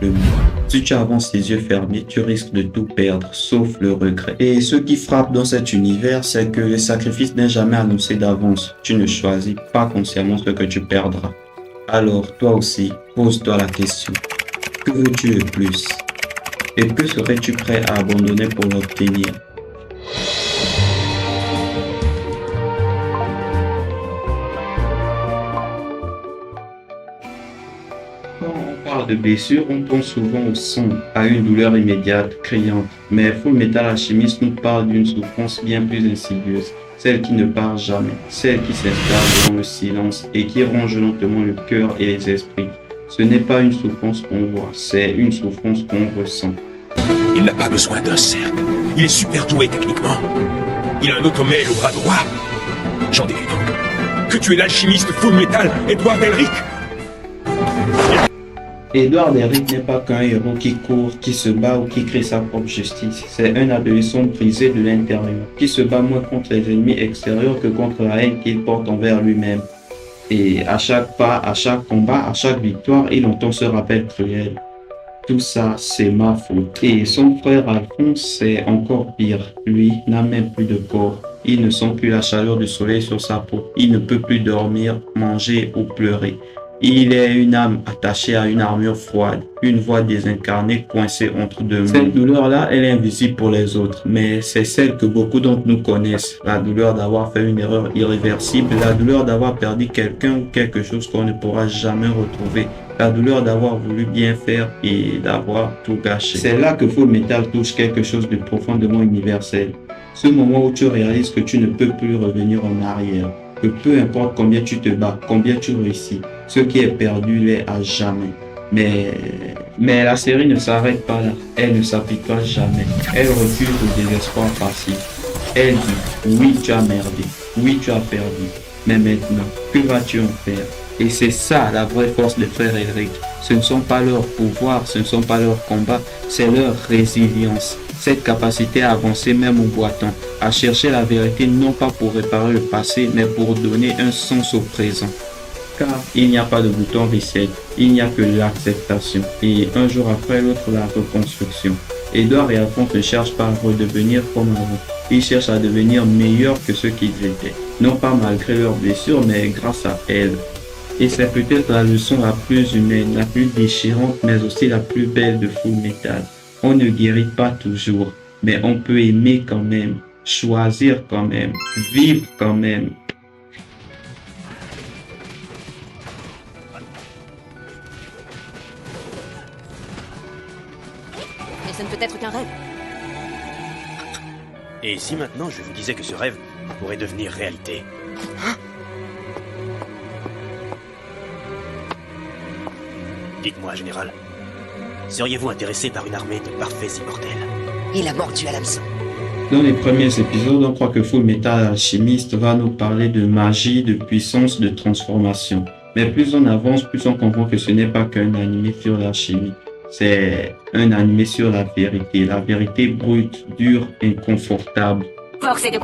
simplement. Si tu avances les yeux fermés, tu risques de tout perdre, sauf le regret. Et ce qui frappe dans cet univers, c'est que le sacrifice n'est jamais annoncé d'avance. Tu ne choisis pas consciemment ce que tu perdras. Alors, toi aussi, pose-toi la question. Que veux-tu le plus? Et que serais-tu prêt à abandonner pour l'obtenir? Quand on parle de blessure, on pense souvent au sang, à une douleur immédiate, criante. Mais Full Metal Alchemist nous parle d'une souffrance bien plus insidieuse, celle qui ne part jamais, celle qui s'installe dans le silence et qui ronge lentement le cœur et les esprits. Ce n'est pas une souffrance qu'on voit, c'est une souffrance qu'on ressent. Il n'a pas besoin d'un cercle. Il est super doué techniquement. Il a un automel au bras droit. J'en déduis donc que tu es l'alchimiste Full Metal Edward Elric. Edward Elric n'est pas qu'un héros qui court, qui se bat ou qui crée sa propre justice. C'est un adolescent brisé de l'intérieur, qui se bat moins contre les ennemis extérieurs que contre la haine qu'il porte envers lui-même. Et à chaque pas, à chaque combat, à chaque victoire, il entend ce rappel cruel. Tout ça, c'est ma faute. Et son frère Alphonse, c'est encore pire. Lui n'a même plus de corps. Il ne sent plus la chaleur du soleil sur sa peau. Il ne peut plus dormir, manger ou pleurer. Il est une âme attachée à une armure froide, une voix désincarnée coincée entre deux mondes. Cette douleur-là, elle est invisible pour les autres, mais c'est celle que beaucoup d'entre nous connaissent. La douleur d'avoir fait une erreur irréversible, la douleur d'avoir perdu quelqu'un ou quelque chose qu'on ne pourra jamais retrouver, la douleur d'avoir voulu bien faire et d'avoir tout gâché. C'est là que Full Metal touche quelque chose de profondément universel. Ce moment où tu réalises que tu ne peux plus revenir en arrière, que peu importe combien tu te bats, combien tu réussis, ce qui est perdu l'est à jamais. Mais la série ne s'arrête pas là. Elle ne s'applique pas jamais. Elle recule au désespoir passif. Elle dit, oui, tu as merdé. Oui, tu as perdu. Mais maintenant, que vas-tu en faire? Et c'est ça la vraie force des frères Elric. Ce ne sont pas leurs pouvoirs, ce ne sont pas leurs combats, c'est leur résilience. Cette capacité à avancer même au boitant, à chercher la vérité non pas pour réparer le passé, mais pour donner un sens au présent. Car il n'y a pas de bouton reset, il n'y a que l'acceptation. Et un jour après l'autre, la reconstruction. Edward et Alphonse ne cherchent pas à redevenir comme avant. Ils cherchent à devenir meilleurs que ceux qu'ils étaient. Non pas malgré leurs blessures, mais grâce à elles. Et c'est peut-être la leçon la plus humaine, la plus déchirante, mais aussi la plus belle de Full Metal. On ne guérit pas toujours, mais on peut aimer quand même, choisir quand même, vivre quand même. Mais ça ne peut être qu'un rêve. Et si maintenant je vous disais que ce rêve pourrait devenir réalité? Dites-moi, général, seriez-vous intéressé par une armée de parfaits immortels? Il a mordu à l'hameçon. Dans les premiers épisodes, on croit que Full Metal Alchemist va nous parler de magie, de puissance, de transformation. Mais plus on avance, plus on comprend que ce n'est pas qu'un animé sur l'alchimie. C'est un animé sur la vérité brute, dure, inconfortable.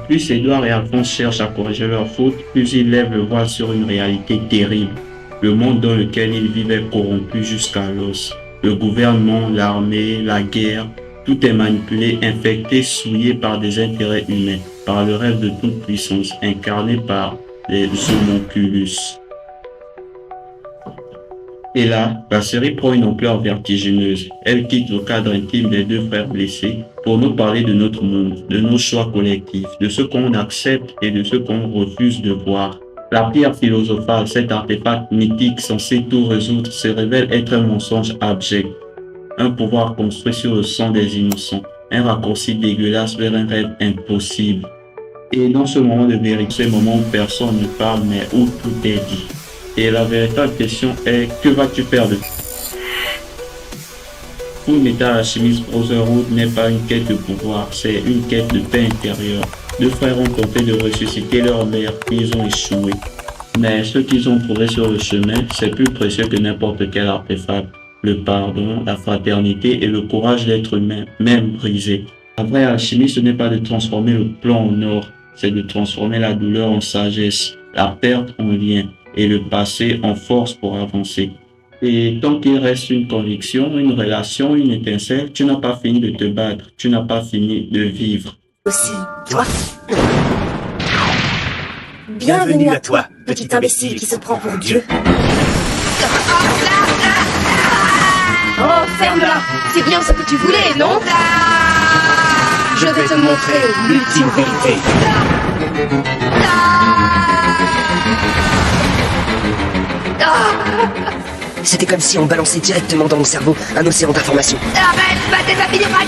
Plus Edward et Alphonse cherchent à corriger leurs fautes, plus ils lèvent le voile sur une réalité terrible. Le monde dans lequel ils vivaient corrompu jusqu'à l'os. Le gouvernement, l'armée, la guerre, tout est manipulé, infecté, souillé par des intérêts humains, par le rêve de toute puissance, incarné par les homunculus. Et là, la série prend une ampleur vertigineuse. Elle quitte le cadre intime des deux frères blessés pour nous parler de notre monde, de nos choix collectifs, de ce qu'on accepte et de ce qu'on refuse de voir. La pierre philosophale, cet artefact mythique censé tout résoudre, se révèle être un mensonge abject. Un pouvoir construit sur le sang des innocents, un raccourci dégueulasse vers un rêve impossible. Et dans ce moment de vérité, ce moment où personne ne parle mais où tout est dit. Et la véritable question est, que vas-tu faire de Full Metal Alchemist Brotherhood n'est pas une quête de pouvoir, c'est une quête de paix intérieure. Deux frères ont tenté de ressusciter leur mère, ils ont échoué. Mais ce qu'ils ont trouvé sur le chemin, c'est plus précieux que n'importe quel artefact. Le pardon, la fraternité et le courage d'être humain, même brisé. La vraie alchimie, ce n'est pas de transformer le plomb en or, c'est de transformer la douleur en sagesse, la perte en lien et le passé en force pour avancer. Et tant qu'il reste une conviction, une relation, une étincelle, tu n'as pas fini de te battre, tu n'as pas fini de vivre. Aussi, toi. Bienvenue à toi, petit imbécile qui se prend pour Dieu. Oh, ferme-la! C'est bien ce que tu voulais, non? Je vais te montrer l'ultime vérité. C'était comme si on balançait directement dans mon cerveau un océan d'informations. Arrête, bah t'es pas fini par